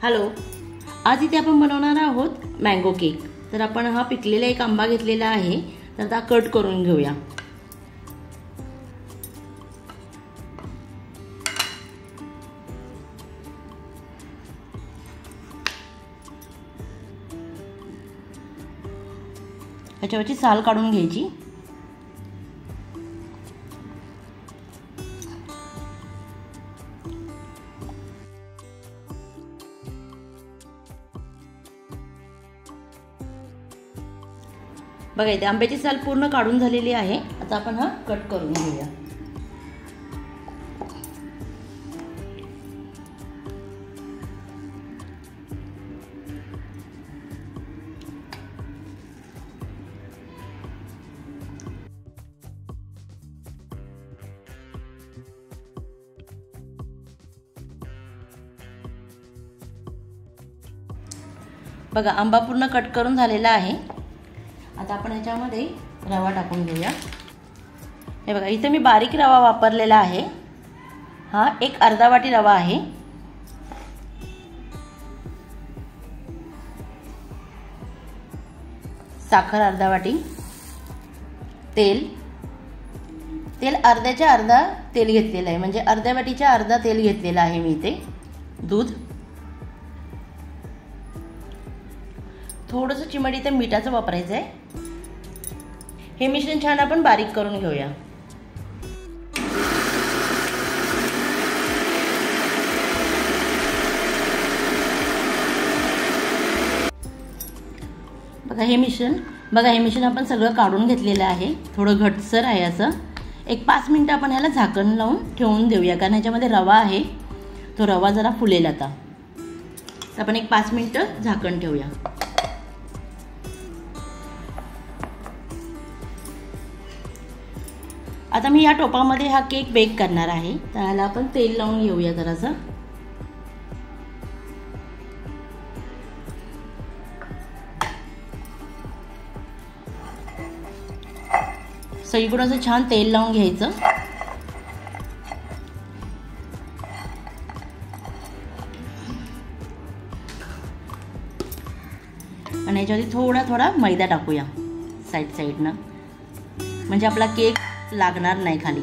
Hello, आज इथे आपण बनवणार आहोत मँगो केक। तर आपण हा पिकलेला एक आंबा घेतलेला आहे, तर आता कट करून घेऊया। याच्यावरची साल काढून घ्यायची। बघा, इथे आंब्याची साल पूर्ण काढून झालेली आहे। आता आपण हा कट करून घेऊया। बघा, आंबा पूर्ण कट करून झालेला आहे। आता आपण याच्यामध्ये रवा टाकून घेऊया। हे बघा, इथे मी बारीक रवा वापरलेला आहे। हा एक अर्धा वाटी रवा आहे। साखर अर्धा वाटी, तेल अर्ध्याच्या अर्धा तेल घेतलेलं आहे, म्हणजे अर्ध्या वाटीच्या अर्धा तेल घेतलेला आहे मी इथे। दूध, थोडंसं चिमट इथे मिठाचं वापरायचं आहे। हे मिश्रण छान आपण बारीक करून घेऊया। बघा, हे मिश्रण आपण सगळं काढून घेतलेलं आहे। थोडं घटसर आहे असं। एक 5 मिनिटं आपण ह्याला झाकण लावून ठेवून देऊया, कारण ह्याच्यामध्ये रवा आहे, तो रवा जरा फुलेल। आता आपण एक 5 मिनिटं झाकण ठेवूया। आता मी या टोपामध्ये हा केक बेक करणार आहे, त्याला आपण तेल लावून घेऊया जरासं। सगळीकडून असं छान तेल लावून घ्यायचं। आणि याच्यामध्ये थोडा थोडा मैदा टाकूया साईडनं, म्हणजे आपला केक लागणार नाही खाली।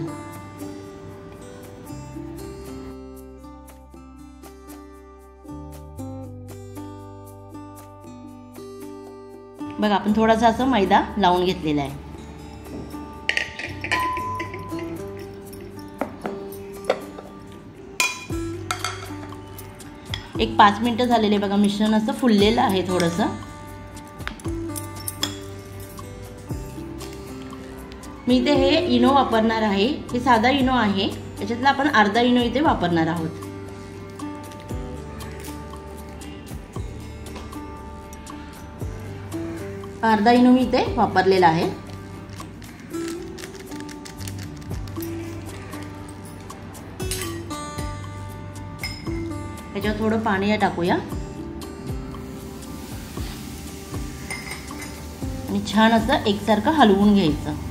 बघा, आपण थोडासा असं मैदा लावून घेतलेला आहे। एक 5 मिनिटं झालेले। बघा, मिश्रण असं फुललेलं आहे थोडंसं। मी इथे हे इनो वापरणार आहे। हे साधा इनो आहे, त्याच्यातला आपण अर्धा इनो इथे वापरणार आहोत। अर्धा इनो मी इथे वापरलेला आहे। त्याच्यावर थोडं पाणी टाकूया आणि छान असं एकसारखं हलवून घ्यायचं।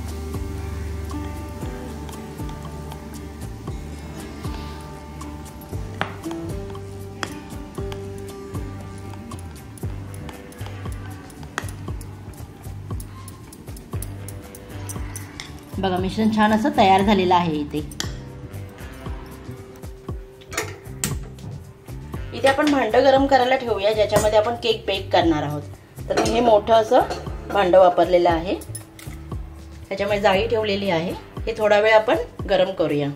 बघा, मिश्रण छान असं तयार झालेलं आहे। इथे आपण भांडं गरम करायला ठेवूया, ज्याच्यामध्ये आपण केक बेक करणार आहोत। तर मी हे मोठं असं भांडं वापरलेलं आहे, त्याच्यामध्ये जाळी ठेवलेली आहे। हे थोडा वेळ आपण गरम करूया।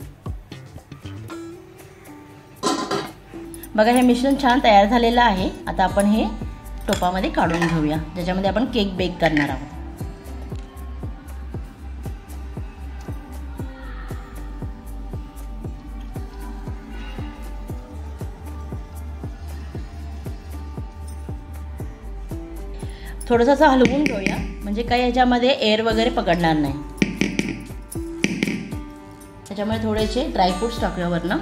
बघा, हे मिश्रण छान तयार झालेलं आहे। आता आपण हे टोपामध्ये काढून घेऊया, ज्याच्यामध्ये आपण केक बेक करणार आहोत। थोडंसं असं हलवून घेऊया, म्हणजे काही याच्यामध्ये एअर वगैरे पकडणार नाही। त्याच्यामुळे थोडेसे ड्रायफ्रुट्स टाकूया वरनं।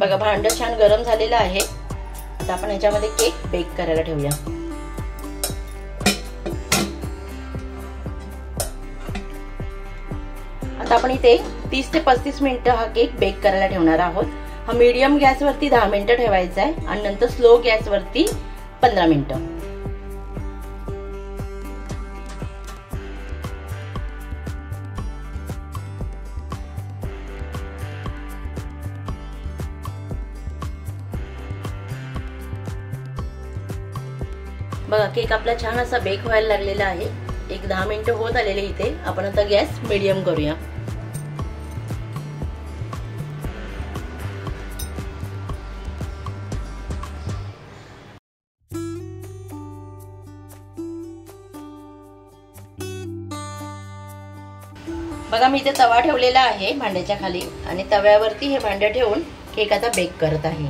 बघा भांड छान गरम झालेलं आहे. आता आपण ह्याच्यामध्ये केक बेक करायला ठेवूया. आता आपण इथे 30 ते 35 मिनिटं हा केक बेक करायला ठेवणार आहोत. हा मीडियम गॅसवरती 10 मिनिटं ठेवायचा आहे आणि नंतर स्लो गॅसवरती 15 मिनिटं. बघा केक आपला छान असा बेक व्हायला लागलेला आहे. एक 10 मिनिटं होत आलेले इथे. आपण आता गॅस मीडियम करूया. बघा मी इथे तवा ठेवलेला आहे भांड्याच्या खाली आणि तव्यावरती हे भांड ठेवून केक आता बेक करत आहे.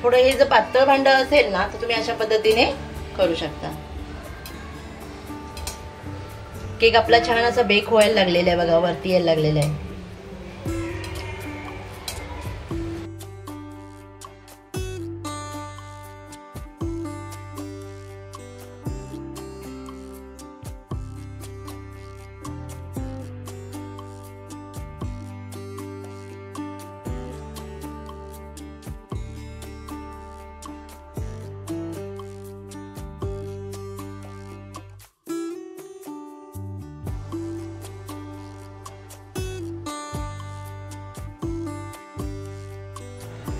थोडं हे जर पातळ भांड असेल ना तर तुम्ही अशा पद्धतीने करू शकता. केक आपला छान असा बेक व्हायला लागलेला आहे. बघा वरती यायला लागलेला आहे.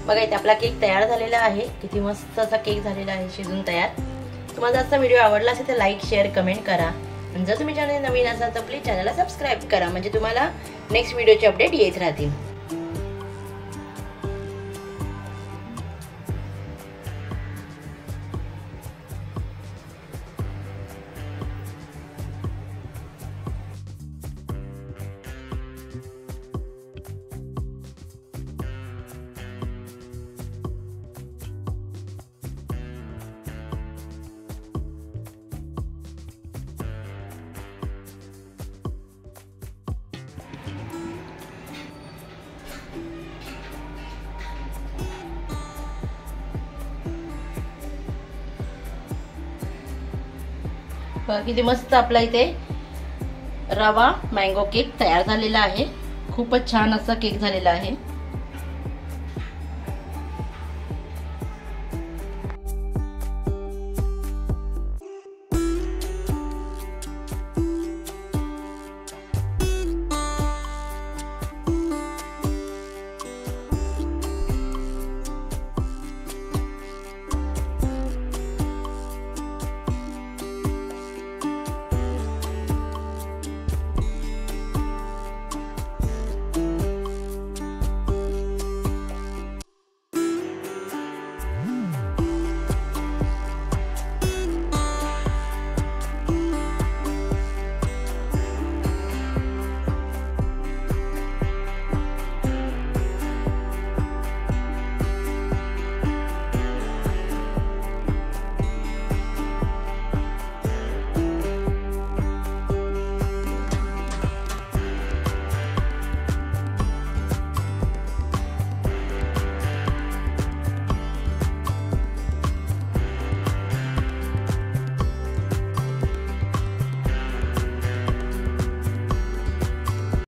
बघा इथे आपला केक तयार झालेला आहे. किती मस्त असा केक झालेला आहे शिजून तयार. तुम्हाला आजचा व्हिडिओ आवडला असेल तर लाईक शेअर कमेंट करा आणि जर तुम्ही चॅनल नवीन असाल तर प्लीज चॅनलला सबस्क्राईब करा म्हणजे तुम्हाला नेक्स्ट व्हिडिओचे अपडेट येत राहतील. किती मस्त आपला इथे रवा मँगो केक तयार झालेला आहे. खूपच छान असा केक झालेला आहे.